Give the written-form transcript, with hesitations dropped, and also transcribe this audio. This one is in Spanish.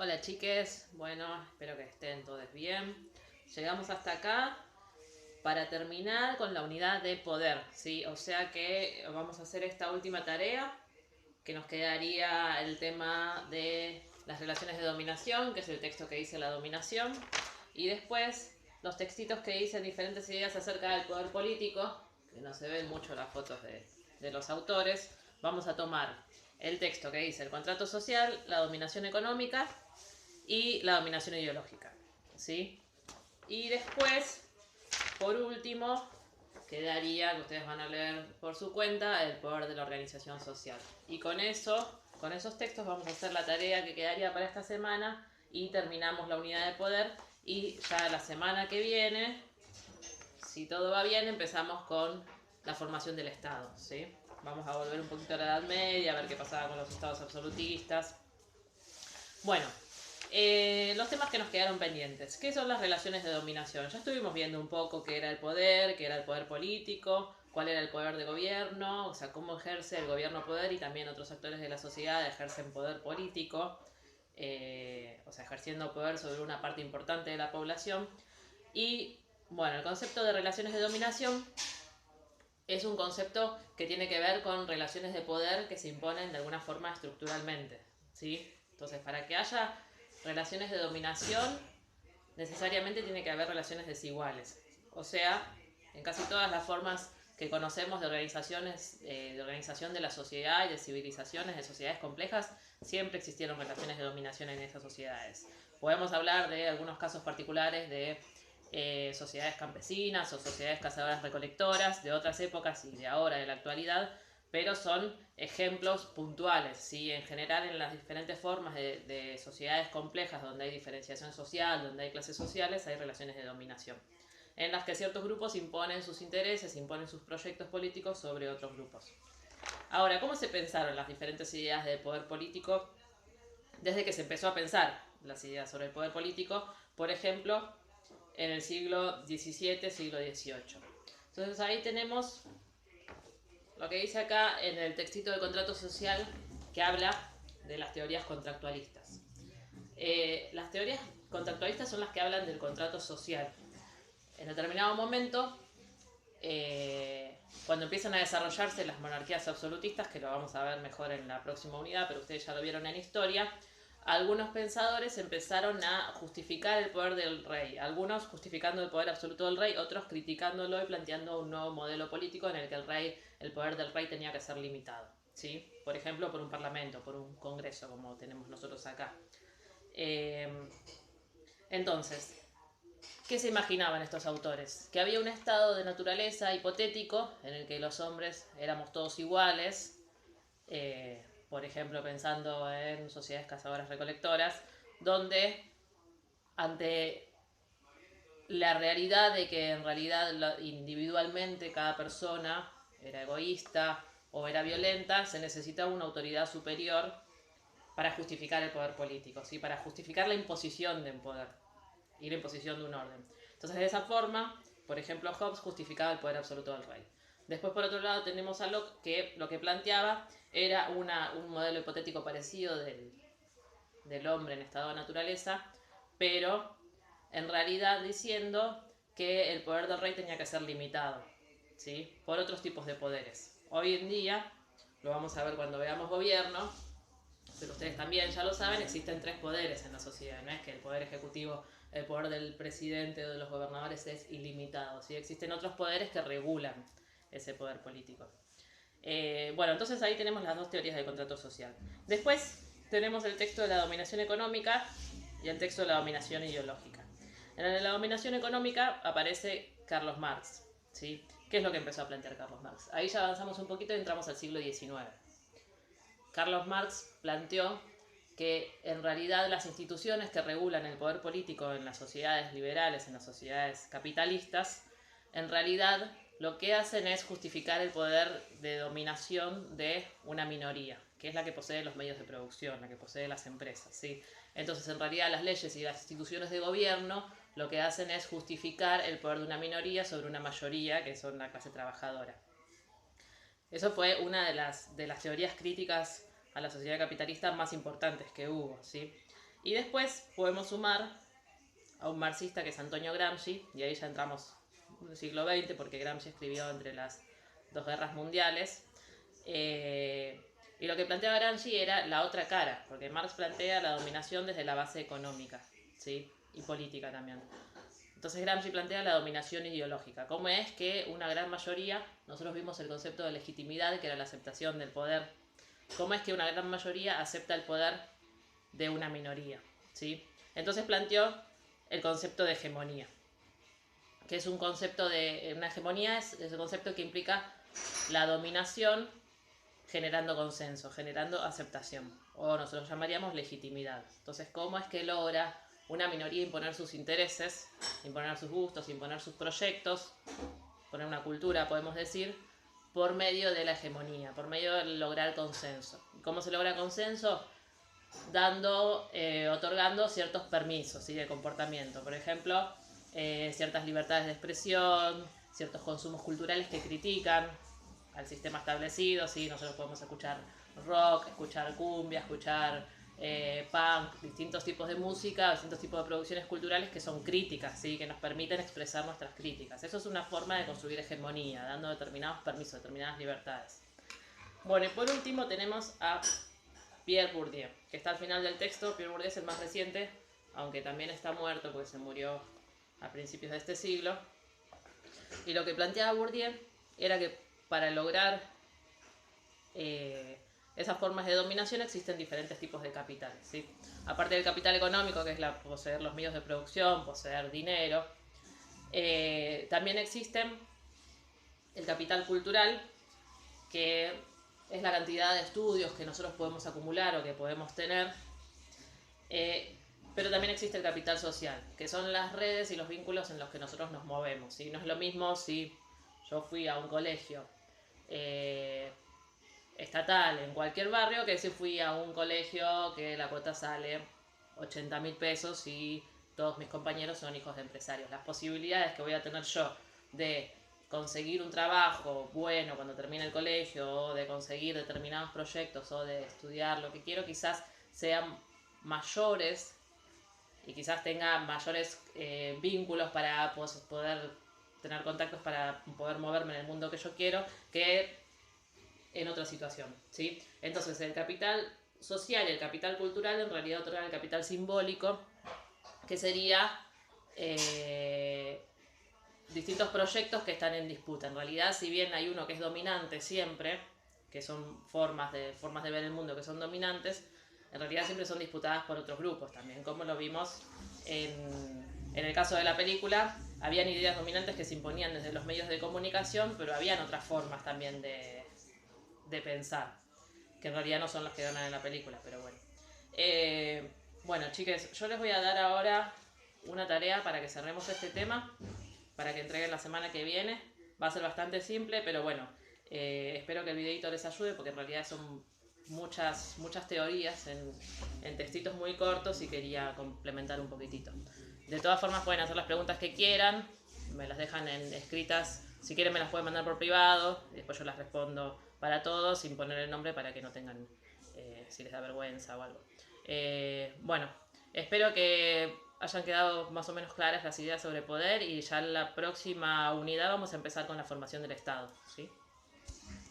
Hola chiques, bueno, espero que estén todos bien. Llegamos hasta acá para terminar con la unidad de poder, ¿sí? O sea que vamos a hacer esta última tarea, que nos quedaría el tema de las relaciones de dominación, que es el texto que dice la dominación, y después los textitos que dicen diferentes ideas acerca del poder político, que no se ven mucho las fotos de los autores. Vamos a tomar el texto que dice el contrato social, la dominación económica y la dominación ideológica, ¿sí? Y después, por último, quedaría, que ustedes van a leer por su cuenta, el poder de la organización social. Y con eso, con esos textos vamos a hacer la tarea que quedaría para esta semana y terminamos la unidad de poder. Y ya la semana que viene, si todo va bien, empezamos con la formación del Estado, ¿sí? Vamos a volver un poquito a la Edad Media, a ver qué pasaba con los estados absolutistas. Bueno, los temas que nos quedaron pendientes. ¿Qué son las relaciones de dominación? Ya estuvimos viendo un poco qué era el poder, qué era el poder político, cuál era el poder de gobierno, o sea, cómo ejerce el gobierno poder y también otros actores de la sociedad ejercen poder político, o sea, ejerciendo poder sobre una parte importante de la población. Y bueno, el concepto de relaciones de dominación es un concepto que tiene que ver con relaciones de poder que se imponen de alguna forma estructuralmente, ¿sí? Entonces, para que haya relaciones de dominación, necesariamente tiene que haber relaciones desiguales. O sea, en casi todas las formas que conocemos de organizaciones, de organización de la sociedad y de civilizaciones, de sociedades complejas, siempre existieron relaciones de dominación en esas sociedades. Podemos hablar de algunos casos particulares de sociedades campesinas o sociedades cazadoras recolectoras de otras épocas y de ahora, de la actualidad, pero son ejemplos puntuales, ¿sí? En general en las diferentes formas de sociedades complejas donde hay diferenciación social, donde hay clases sociales, hay relaciones de dominación, en las que ciertos grupos imponen sus intereses, imponen sus proyectos políticos sobre otros grupos. Ahora, ¿cómo se pensaron las diferentes ideas de poder político desde que se empezó a pensar las ideas sobre el poder político? Por ejemplo, en el siglo XVII, siglo XVIII. Entonces ahí tenemos lo que dice acá en el textito del contrato social que habla de las teorías contractualistas. Las teorías contractualistas son las que hablan del contrato social. En determinado momento, cuando empiezan a desarrollarse las monarquías absolutistas, que lo vamos a ver mejor en la próxima unidad, pero ustedes ya lo vieron en historia, algunos pensadores empezaron a justificar el poder del rey, algunos justificando el poder absoluto del rey, otros criticándolo y planteando un nuevo modelo político en el que el poder del rey tenía que ser limitado, ¿sí? Por ejemplo, por un parlamento, por un congreso, como tenemos nosotros acá. Eh, entonces, ¿qué se imaginaban estos autores? Que había un estado de naturaleza hipotético en el que los hombres éramos todos iguales, por ejemplo pensando en sociedades cazadoras recolectoras, donde ante la realidad de que en realidad individualmente cada persona era egoísta o era violenta, se necesitaba una autoridad superior para justificar el poder político, ¿sí? Para justificar la imposición de un poder y la imposición de un orden. Entonces, de esa forma, por ejemplo, Hobbes justificaba el poder absoluto del rey. Después, por otro lado, tenemos a Locke, que lo que planteaba era un modelo hipotético parecido del hombre en estado de naturaleza, pero en realidad diciendo que el poder del rey tenía que ser limitado, ¿sí? Por otros tipos de poderes. Hoy en día, lo vamos a ver cuando veamos gobierno, pero ustedes también ya lo saben, existen tres poderes en la sociedad. No es que el poder ejecutivo, el poder del presidente o de los gobernadores es ilimitado, ¿sí? Existen otros poderes que regulan ese poder político. Bueno, entonces ahí tenemos las dos teorías del contrato social. Después tenemos el texto de la dominación económica y el texto de la dominación ideológica. En la dominación económica aparece Carlos Marx, ¿sí? ¿Qué es lo que empezó a plantear Carlos Marx? Ahí ya avanzamos un poquito y entramos al siglo XIX. Carlos Marx planteó que en realidad las instituciones que regulan el poder político en las sociedades liberales, en las sociedades capitalistas, en realidad lo que hacen es justificar el poder de dominación de una minoría, que es la que posee los medios de producción, la que posee las empresas, ¿sí? Entonces, en realidad las leyes y las instituciones de gobierno lo que hacen es justificar el poder de una minoría sobre una mayoría, que son la clase trabajadora. Eso fue una de las teorías críticas a la sociedad capitalista más importantes que hubo, ¿sí? Y después podemos sumar a un marxista que es Antonio Gramsci, y ahí ya entramos en el siglo XX, porque Gramsci escribió entre las dos guerras mundiales. Y lo que planteaba Gramsci era la otra cara, porque Marx plantea la dominación desde la base económica, ¿sí? Y política también. Entonces Gramsci plantea la dominación ideológica. ¿Cómo es que una gran mayoría, nosotros vimos el concepto de legitimidad, que era la aceptación del poder, cómo es que una gran mayoría acepta el poder de una minoría, ¿sí? Entonces planteó el concepto de hegemonía, que es un concepto de... Una hegemonía es el concepto que implica la dominación generando consenso, generando aceptación, o nosotros llamaríamos legitimidad. Entonces, ¿cómo es que logra una minoría imponer sus intereses, imponer sus gustos, imponer sus proyectos, poner una cultura, podemos decir, por medio de la hegemonía, por medio de lograr consenso? ¿Cómo se logra consenso? Otorgando ciertos permisos, ¿sí?, de comportamiento. Por ejemplo, ciertas libertades de expresión, ciertos consumos culturales que critican al sistema establecido, ¿sí? Nosotros podemos escuchar rock, escuchar cumbia, escuchar punk, distintos tipos de música, distintos tipos de producciones culturales que son críticas, ¿sí?, que nos permiten expresar nuestras críticas. Eso es una forma de construir hegemonía, dando determinados permisos, determinadas libertades. Bueno, y por último tenemos a Pierre Bourdieu, que está al final del texto. Pierre Bourdieu es el más reciente, aunque también está muerto porque se murió a principios de este siglo. Y lo que planteaba Bourdieu era que para lograr esas formas de dominación existen diferentes tipos de capitales, ¿sí? Aparte del capital económico, que es poseer los medios de producción, poseer dinero, también existen el capital cultural, que es la cantidad de estudios que nosotros podemos acumular o que podemos tener, pero también existe el capital social, que son las redes y los vínculos en los que nosotros nos movemos, ¿sí? No es lo mismo si yo fui a un colegio estatal en cualquier barrio que si fui a un colegio que la cuota sale 80.000 pesos y todos mis compañeros son hijos de empresarios. Las posibilidades que voy a tener yo de conseguir un trabajo bueno cuando termine el colegio, o de conseguir determinados proyectos, o de estudiar lo que quiero, quizás sean mayores, y quizás tenga mayores vínculos para poder tener contactos, para poder moverme en el mundo que yo quiero, que en otra situación, ¿sí? Entonces el capital social y el capital cultural en realidad otorgan el capital simbólico, que sería distintos proyectos que están en disputa. En realidad, si bien hay uno que es dominante siempre, que son formas de ver el mundo que son dominantes, en realidad siempre son disputadas por otros grupos también, como lo vimos en el caso de la película. Habían ideas dominantes que se imponían desde los medios de comunicación, pero habían otras formas también de pensar, que en realidad no son los que ganan en la película, pero bueno. Bueno, chiques, yo les voy a dar ahora una tarea para que cerremos este tema, para que entreguen la semana que viene. Va a ser bastante simple, pero bueno, espero que el videito les ayude, porque en realidad son muchas teorías en textitos muy cortos y quería complementar un poquitito. De todas formas pueden hacer las preguntas que quieran, me las dejan escritas, si quieren me las pueden mandar por privado, y después yo las respondo para todos sin poner el nombre, para que no tengan, si les da vergüenza o algo. Bueno, espero que hayan quedado más o menos claras las ideas sobre poder, y ya en la próxima unidad vamos a empezar con la formación del Estado, ¿sí?